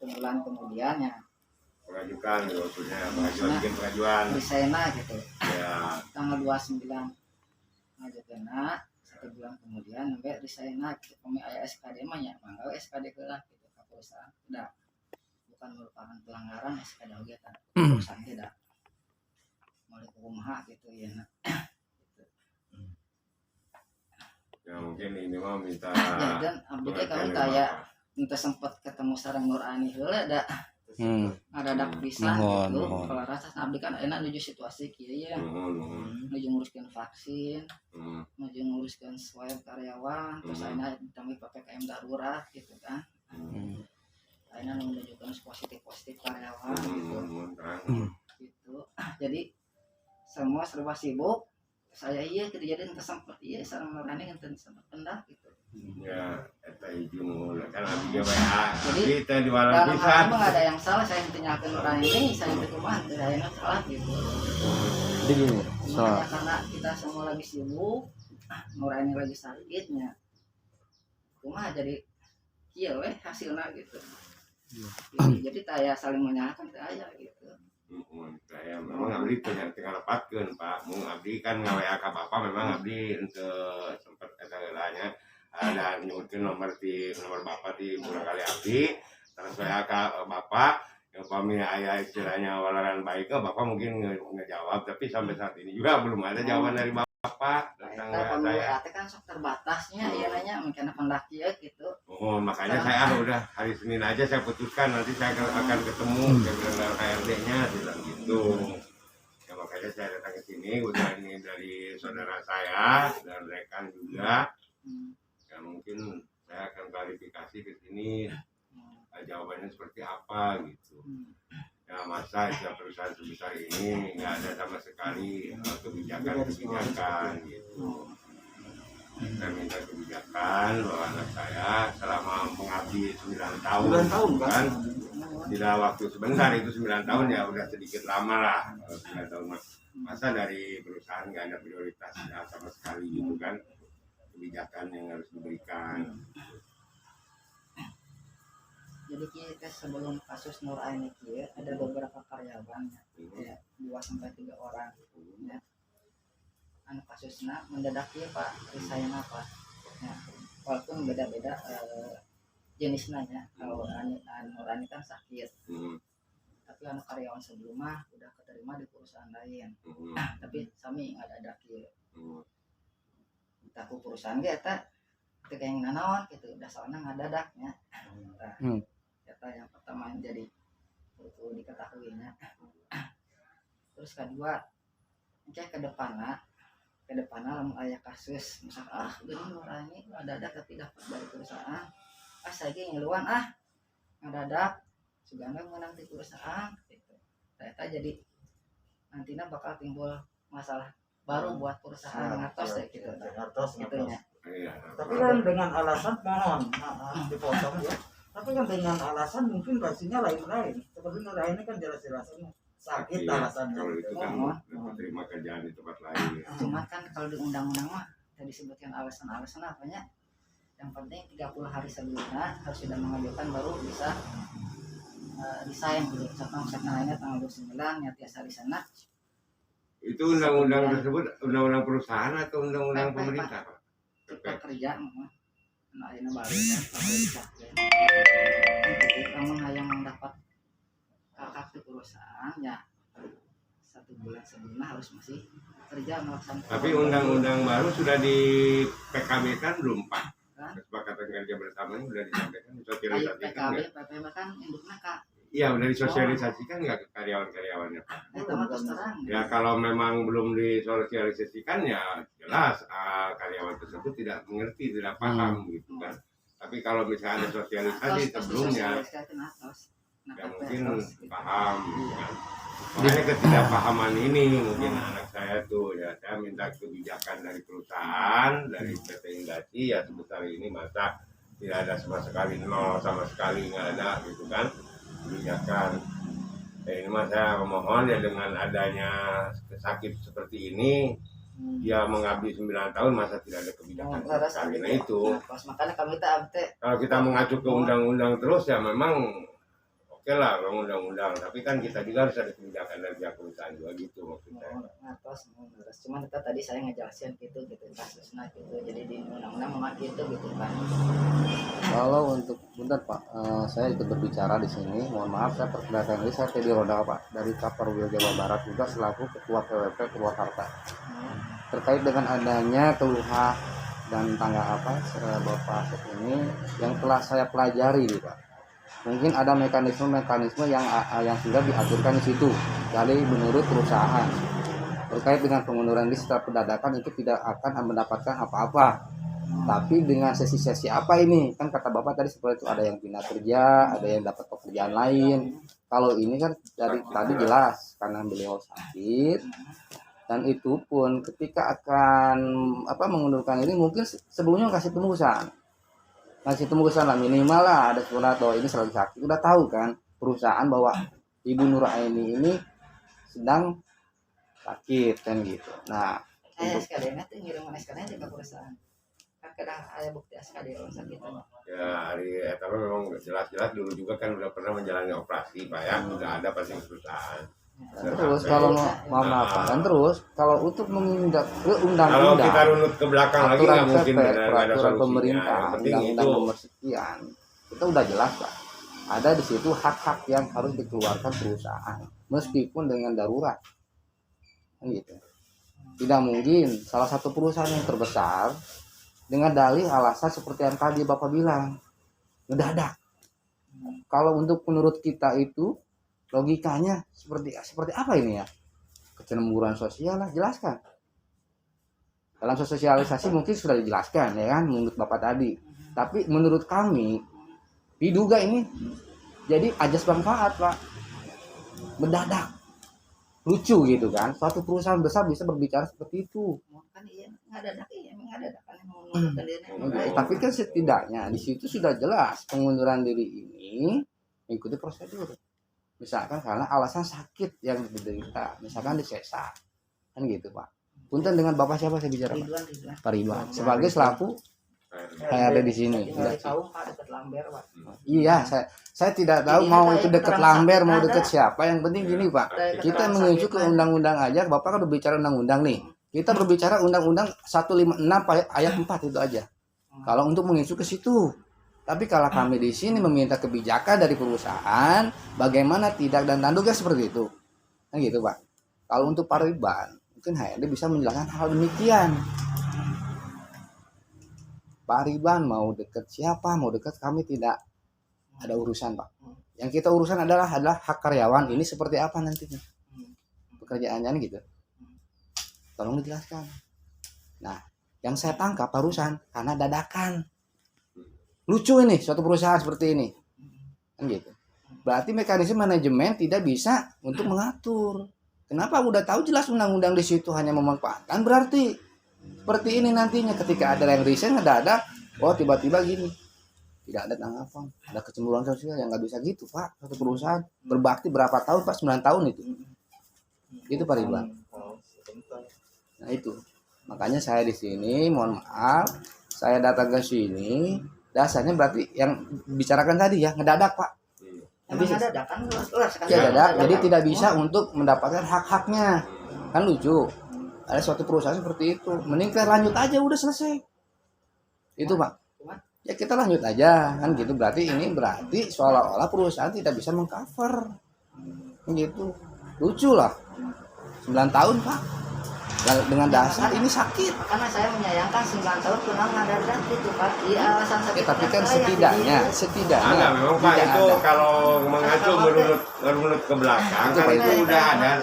bulan kemudian ya Mengajukan maksudnya bikin pengajuan Risena gitu ya. tanggal 29 ngajukeun 1 bulan kemudian sampai Risena gitu. Kami aya SKD mah nya mangga SKD heula gitu ka perusahaan. Udah bukan merupakan pelanggaran SKD oge kan. Perusahaan tidak mulai kumaha gitu ya. Ya mungkin ini mah minta dan abdi teh kalau kayak minta sempat ketemu sareng Nurani heula da adadak bisa gitu. Kalau rasa abdi kan enak nuju situasi kieu ya. Nuju nguruskeun vaksin, nuju nguruskeun swab karyawan, terus ayeuna ditambah PPKM darurat gitu kan. Ayeuna menunjukkan positif karyawan gitu. Gitu. Jadi semua serba sibuk. Saya iya kejadian kesempet iya sareng Nurani ngenten sempat pendak gitu. Ya, eta hijau kan abdi WA. Jadi kita di malam dalam bisa. hal ini ada yang salah saya intinya Nurani ini saya itu kumaha saya salah gitu. Jadi gini, Karena kita semua lagi sibuk, Nurani lagi sakitnya. Kumaha jadi kieu we hasilna gitu. Jadi saya saling menyalahkan saya gitu. Saya memang abdi tinggal lepatkeun Pak. Mun abdi kan ngawe ka Bapak memang abdi henteu sempet eta heulanya ada nyuwunkeun nomor Bapak di barangkali abdi terus saya ka Bapak yang upami aya istilahnya walaran baik Bapak mungkin ngejawab tapi sampai saat ini juga belum ada jawaban dari Bapak tentang saya. Eta kan sok terbatasnya ieu mungkin pendaki ya gitu. Oh, makanya saya udah hari Senin aja saya putuskan nanti saya akan ketemu dengan HRD-nya bilang gitu. Ya makanya saya datang ke sini udah ini dari saudara saya dan rekan juga. Ya mungkin saya akan klarifikasi ke sini jawabannya seperti apa gitu. Ya masa perusahaan sebesar ini nggak ada sama sekali kebijakan gitu. Saya minta kebijakan bahwa anak saya selama mengabdi 9 tahun kan tidak waktu sebentar itu 9 tahun ya udah sedikit lama lah 9 tahun masa dari perusahaan nggak ada prioritas sama sekali gitu kan kebijakan yang harus diberikan. Jadi kita sebelum kasus Nur Aini ada beberapa karyawan ya 2-3 orang ya. Anu kasusnya mendadak ya Pak risayana Pak ya, walaupun beda-beda jenisnya ya. Kalau Nurani kan sakit tapi anu karyawan sebelumnya udah keterima di perusahaan lain tapi sami ngadadak ya taku perusahaan ge eta teu kayak nanaon gitu udah soalnya ngadadaknya eta yang pertama yang jadi perlu diketahuinya. Terus kedua kayak ke depanna lamun aya kasus misal geuning Nurani ngadadak tapi dapat dari perusahaan saya ge ngeluan ngadadak sugana meunang di perusahaan gitu. Eta jadi nantinya bakal timbul masalah baru buat perusahaan ngatos ya gitu. Gitunya. Tapi kan dengan alasan mohon dipotong ya. Tapi kan dengan alasan mungkin versinya lain-lain. Seperti Nurani kan jelas-jelasnya sakit alasannya. Kalau itu kan terima kerjaan di tempat lain. Cuma kan kalau di undang-undang mah tadi disebutkan alasan-alasan apanya. Yang penting 30 hari sebelumnya harus sudah mengajukan baru bisa resign gitu. Misalkan lainnya tanggal 29 ya tiasa hari sana. Itu undang-undang tersebut undang-undang perusahaan atau undang-undang pemerintah Pak? Cipta kerja mah. Nah ini baru kan kalau disahkan. Kamu yang mendapat kartu perusahaan ya 1 bulan sebelumnya harus masih kerja melaksanakan. Tapi undang-undang baru sudah di PKB kan belum Pak? Kesepakatan kerja bersama ini sudah disampaikan disosialisasikan nggak? PPM kan induknya Kak. Iya udah disosialisasikan nggak ke karyawan-karyawannya Pak? Ya kalau memang belum disosialisasikan ya jelas karyawan tersebut tidak mengerti tidak paham gitu kan. Tapi kalau misalnya ada sosialisasi sebelumnya ya mungkin paham kan. Makanya ketidakpahaman ini mungkin anak saya tuh ya saya minta kebijakan dari perusahaan dari PT Indasi ya sebesar ini masa tidak ada sama sekali nol sama sekali nggak ada gitu kan kebijakan. Ini mas saya memohon ya dengan adanya sakit seperti ini dia mengabdi 9 tahun masa tidak ada kebijakan sekali. Nah itu makanya kalau kita mengacu ke undang-undang terus ya memang oke lah orang undang-undang, tapi kan kita juga harus ada kebijakan dari pihak perusahaan juga gitu maksudnya. mau ngatos mau ngurus, cuman kita tadi saya ngejelasin gitu kasusnya gitu, jadi di undang-undang memang gitu kan. Kalau untuk bentar Pak, saya ikut berbicara di sini. Mohon maaf saya perkenalkan diri, saya Teddy Roda Pak dari Kaparwil Jawa Barat, juga selaku Ketua PWP Purwakarta. Terkait dengan adanya keluhan dan tangga Bapak Asep ini yang telah saya pelajari nih Pak. Mungkin ada mekanisme yang sudah diaturkan di situ dari menurut perusahaan. Terkait dengan pengunduran diri secara pendadakan itu tidak akan mendapatkan apa-apa. Tapi dengan sesi-sesi apa ini? Kan kata Bapak tadi seperti itu, ada yang pindah kerja, ada yang dapat pekerjaan lain. Kalau ini kan dari tadi jelas karena beliau sakit, dan itu pun ketika akan mengundurkan ini mungkin sebelumnya kasih tembusan lah, minimal lah ada surat bahwa ini selalu sakit. Udah tahu kan perusahaan bahwa Ibu Nuraini ini sedang sakit kan gitu. Nah, SKD-nya tuh ngirim SKD-nya ke perusahaan. Kadang ada bukti SKD orang sakit. Ya hari tapi memang jelas-jelas dulu juga kan udah pernah menjalani operasi Pak ya, udah ada pasti perusahaan. Terus kalau maaf terus kalau untuk menginjak ke Kalau undang-undang, kita runut ke belakang lagi nggak aturan mungkin PP, ada peraturan solusinya. pemerintah, Yang penting undang-undang itu nomor sekian, kita udah jelas Pak. Ada di situ hak-hak yang harus dikeluarkan perusahaan meskipun dengan darurat. Kan gitu. Tidak mungkin salah satu perusahaan yang terbesar dengan dalih alasan seperti yang tadi Bapak bilang, ngedadak. Kalau untuk menurut kita itu logikanya seperti apa ini ya? Kecemburuan sosial lah, jelaskan. Dalam sosialisasi mungkin sudah dijelaskan ya kan menurut Bapak tadi. Tapi menurut kami diduga ini jadi ajas manfaat Pak. Mendadak. Lucu gitu kan. Suatu perusahaan besar bisa berbicara seperti itu. Kan iya ngadadak kan mau Tapi kan setidaknya di situ sudah jelas pengunduran diri ini mengikuti prosedur. Misalkan karena alasan sakit yang diderita, misalkan disesar, kan gitu Pak. Punten dengan Bapak siapa saya bicara Pak? Pak Ridwan. Sebagai selaku saya ada di sini. Tahu Pak dekat Lamber Pak. Iya, saya tidak tahu mau itu dekat Lamber mau dekat siapa. Yang penting gini Pak, kita mengacu ke undang-undang aja. Bapak kan berbicara undang-undang nih. Kita berbicara undang-undang 156 ayat 4 itu aja. Kalau untuk mengacu ke situ. Tapi kalau kami di sini meminta kebijakan dari perusahaan, bagaimana tidak dan tanduknya seperti itu. Kan gitu Pak. Kalau untuk Pak Ridwan, mungkin HRD bisa menjelaskan hal demikian. Pak Ridwan mau dekat siapa, mau dekat kami tidak ada urusan Pak. Yang kita urusan adalah hak karyawan ini seperti apa nantinya. Pekerjaannya gitu. Tolong dijelaskan. Nah, yang saya tangkap perusahaan karena dadakan. Lucu ini suatu perusahaan seperti ini. Kan gitu. Berarti mekanisme manajemen tidak bisa untuk mengatur. Kenapa udah tahu jelas undang-undang di situ hanya memanfaatkan, berarti seperti ini nantinya ketika ada yang resign ngedadak, oh tiba-tiba gini. Tidak ada tanggapan, ada kecemburuan sosial yang nggak bisa gitu Pak. Satu perusahaan berbakti berapa tahun Pak? 9 tahun itu. Itu Pak Ridwan. Nah itu. Makanya saya di sini, mohon maaf, saya datang ke sini, dasarnya berarti yang bicarakan tadi ya ngedadak Pak. Emang ngedadak kan luas kan. Ya dadak, jadi tidak bisa untuk mendapatkan hak-haknya. Kan lucu. Ada suatu perusahaan seperti itu, mending kita lanjut aja udah selesai. Itu Pak. Ya kita lanjut aja kan gitu. Berarti seolah-olah perusahaan tidak bisa mengcover. Gitu. Lucu lah. 9 tahun Pak. Dengan dasar ini sakit. Karena saya menyayangkan 9 tahun kenal ngadadak gitu Pak. Iya alasan sakit. Tapi kan setidaknya Enggak, memang Pak itu kalau mengacu menurut ke belakang kan itu udah ada